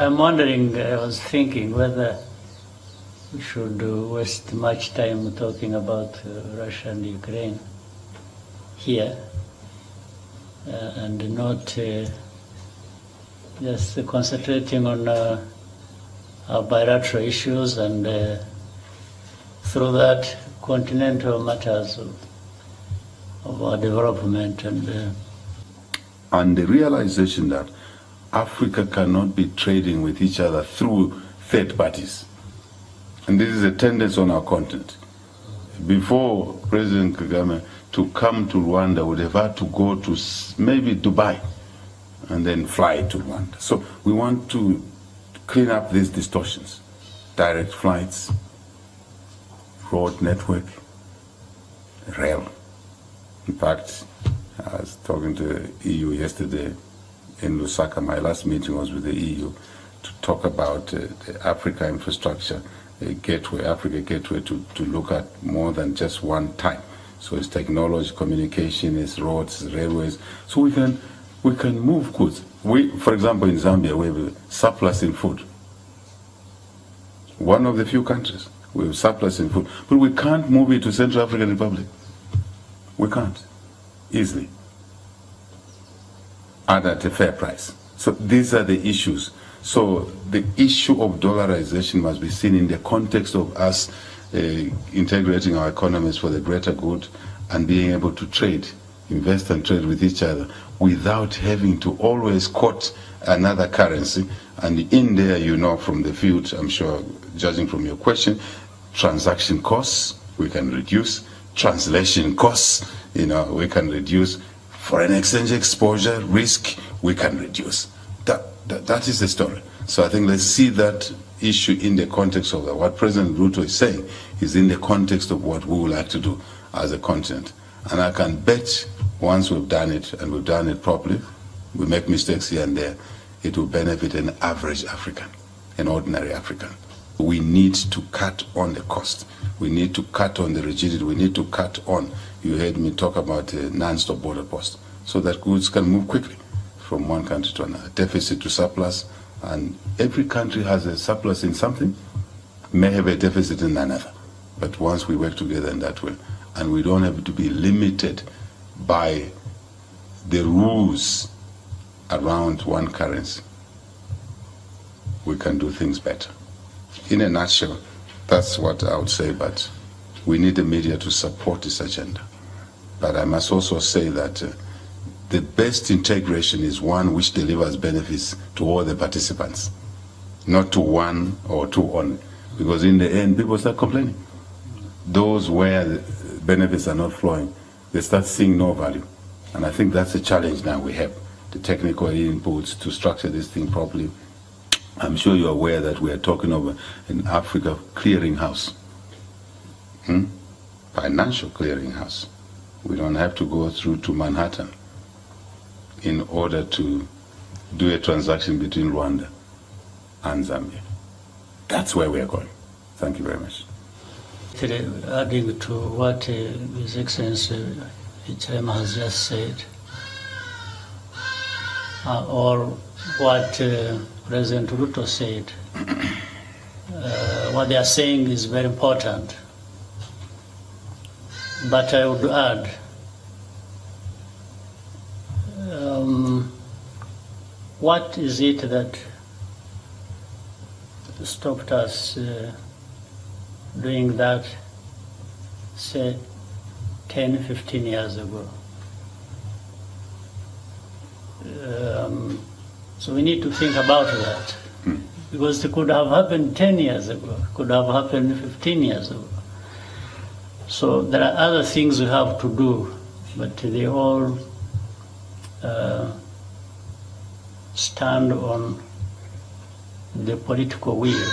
I'm wondering, I was thinking whether we should waste much time talking about Russia and Ukraine here and not just concentrating on our bilateral issues and through that continental matters of our development and the realization that Africa cannot be trading with each other through third parties. And this is a tendency on our continent. Before President Kagame to come to Rwanda would have had to go to maybe Dubai and then fly to Rwanda. So we want to clean up these distortions. Direct flights, road network, rail. In fact, I was talking to the EU yesterday in Lusaka. My last meeting was with the EU to talk about the Africa infrastructure gateway, Africa gateway, to look at more than just one type. So it's technology, communication, it's roads, it's railways. So we can move goods. For example, in Zambia, we have a surplus in food. One of the few countries we have surplus in food, but we can't move it to Central African Republic. We can't easily and at a fair price. So these are the issues. So the issue of dollarization must be seen in the context of us integrating our economies for the greater good and being able to trade, invest and trade with each other without having to always quote another currency. And in there, you know, from the field, I'm sure, judging from your question, transaction costs we can reduce, translation costs, you know, we can reduce, foreign exchange exposure risk we can reduce. That is the story. So I think let's see that issue in the context of that. What President Ruto is saying is in the context of what we would like to do as a continent. And I can bet once we've done it, and we've done it properly, we make mistakes here and there, it will benefit an average African, an ordinary African. We need to cut on the cost. We need to cut on the rigidity. We need to cut on, you heard me talk about a non-stop border post, so that goods can move quickly from one country to another, deficit to surplus. And every country has a surplus in something, may have a deficit in another. But once we work together in that way, and we don't have to be limited by the rules around one currency, we can do things better. In a nutshell, that's what I would say, but we need the media to support this agenda. But I must also say that the best integration is one which delivers benefits to all the participants, not to one or two only. Because in the end, people start complaining. Those where the benefits are not flowing, they start seeing no value. And I think that's the challenge now we have, the technical inputs to structure this thing properly. I'm sure you're aware that we are talking of an Africa clearinghouse, financial clearinghouse. We don't have to go through to Manhattan in order to do a transaction between Rwanda and Zambia. That's where we are going. Thank you very much. Adding to what His Excellency HM has just said, or what President Ruto said, what they are saying is very important. But I would add, what is it that stopped us doing that, say, 10, 15 years ago? So we need to think about that, because it could have happened 10 years ago, it could have happened 15 years ago. So there are other things we have to do, but they all stand on the political will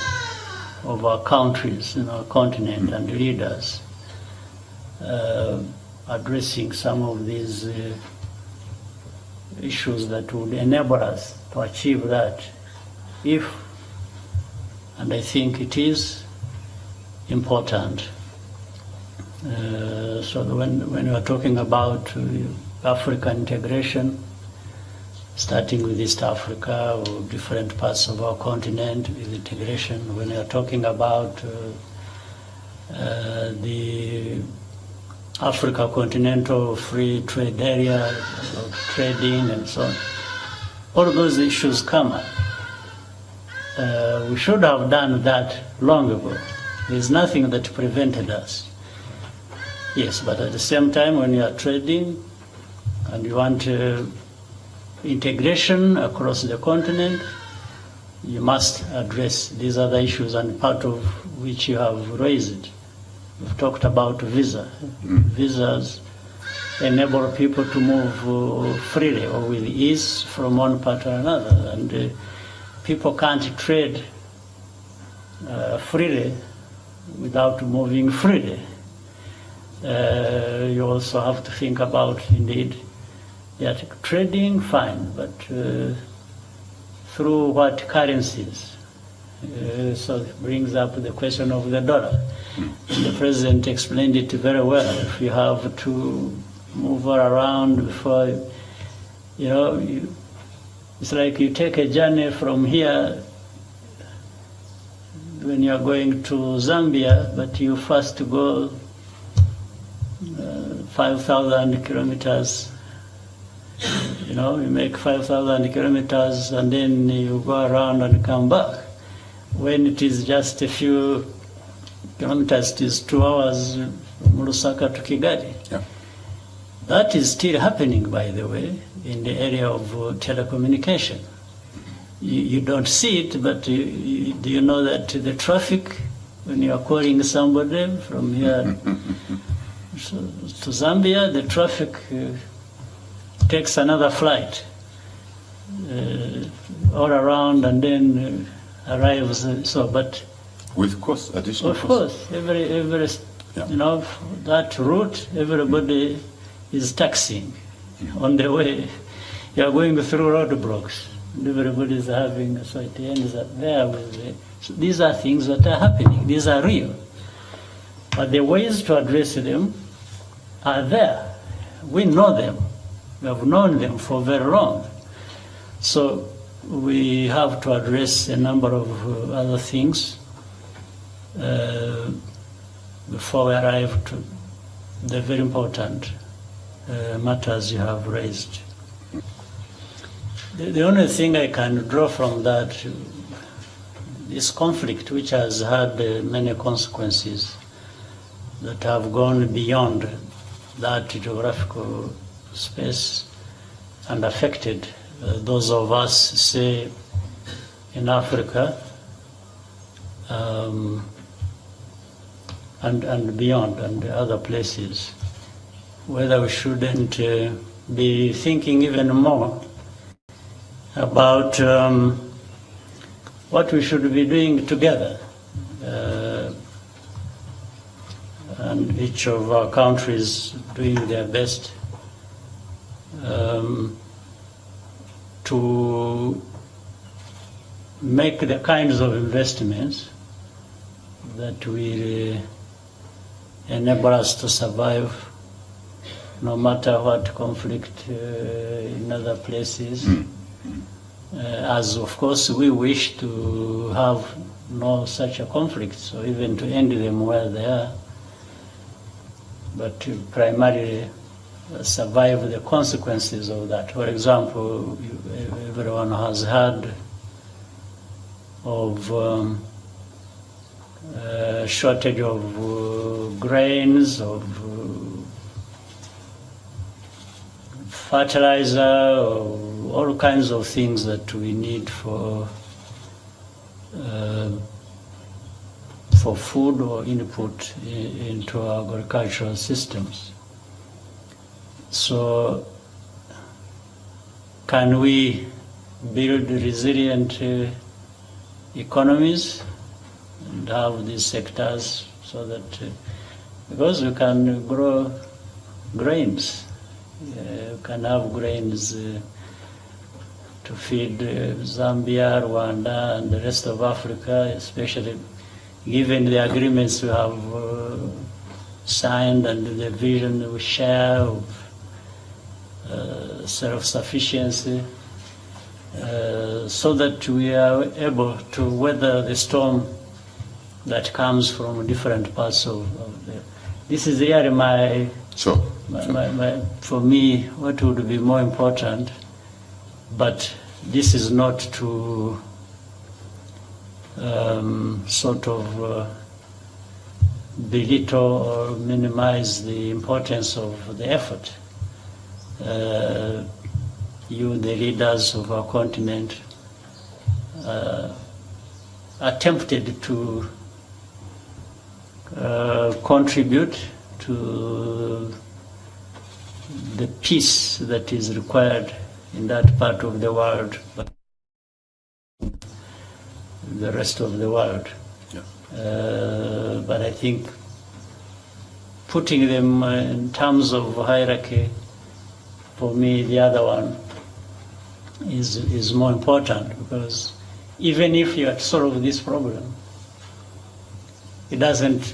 of our countries in our continent and leaders addressing some of these issues that would enable us to achieve that if, and I think it is important. So when we are talking about African integration, starting with East Africa or different parts of our continent with integration. When we are talking about the Africa Continental Free Trade Area, of trading and so on, all those issues come up. We should have done that long ago. There's nothing that prevented us. Yes, but at the same time, when you are trading and you want integration across the continent, you must address these other issues, and part of which you have raised. We've talked about visa. Visas enable people to move freely or with ease from one part to another, and people can't trade freely without moving freely. You also have to think about, indeed, that trading, fine, but through what currencies? So it brings up the question of the dollar. The president explained it very well. If you have to move around before, it's like you take a journey from here when you're going to Zambia, but you first go 5,000 kilometers. You make 5,000 kilometers and then you go around and come back. When it is just a few kilometers, it is 2 hours from Lusaka to Kigali. Yeah. That is still happening, by the way, in the area of telecommunication. You don't see it, but do you know that the traffic, when you are calling somebody from here to Zambia, the traffic takes another flight all around and then arrives. But with cost, additional of cost. course, every that route, everybody is taxing on the way. You are going through roadblocks. Everybody is having, so it ends up there with so these are things that are happening. These are real. But the ways to address them are there. We know them. We have known them for very long. So we have to address a number of other things before we arrive to the very important matters you have raised. The only thing I can draw from that, this conflict, which has had many consequences that have gone beyond that geographical space and affected those of us, say, in Africa and beyond and other places, whether we shouldn't be thinking even more about what we should be doing together, and each of our countries doing their best to make the kinds of investments that will enable us to survive no matter what conflict in other places. As of course we wish to have no such a conflict, so even to end them where they are, but to primarily survive the consequences of that. For example, everyone has heard of shortage of grains, of fertilizer, all kinds of things that we need for food or input into our agricultural systems. So can we build resilient economies and have these sectors so that, because we can grow grains, we can have grains to feed Zambia, Rwanda, and the rest of Africa, especially given the agreements we have signed and the vision we share of self-sufficiency. so that we are able to weather the storm that comes from different parts of the. This is really my. Sure. For me, what would be more important, but this is not to sort of belittle or minimize the importance of the effort. You, the leaders of our continent, attempted to contribute to the peace that is required in that part of the world, but the rest of the world. Yeah. But I think putting them in terms of hierarchy, for me, the other one is more important, because even if you solve this problem, it doesn't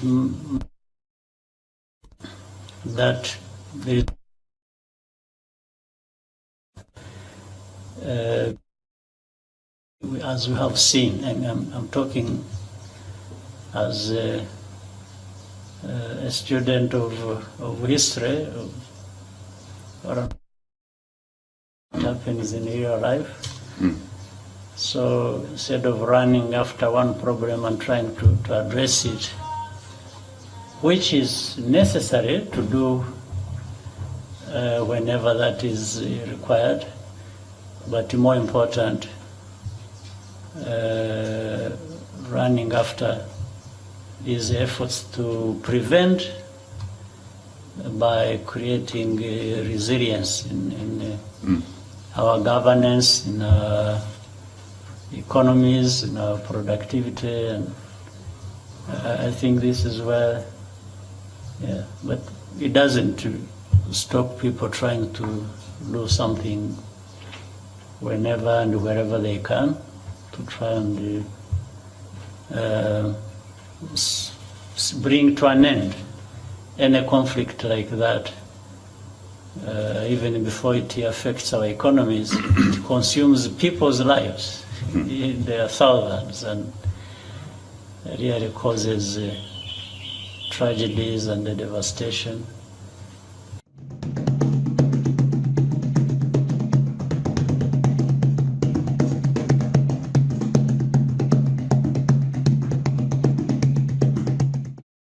that there is as we have seen, and I'm talking as a student of history, what happens in real life. So instead of running after one problem and trying to address it, which is necessary to do whenever that is required, but more important, running after these efforts to prevent by creating resilience in our governance, in our economies, in our productivity, and I think this is where, yeah, but it doesn't stop people trying to do something whenever and wherever they can to try and bring to an end any conflict like that. Even before it affects our economies, it consumes people's lives. There are thousands, and really causes tragedies and devastation.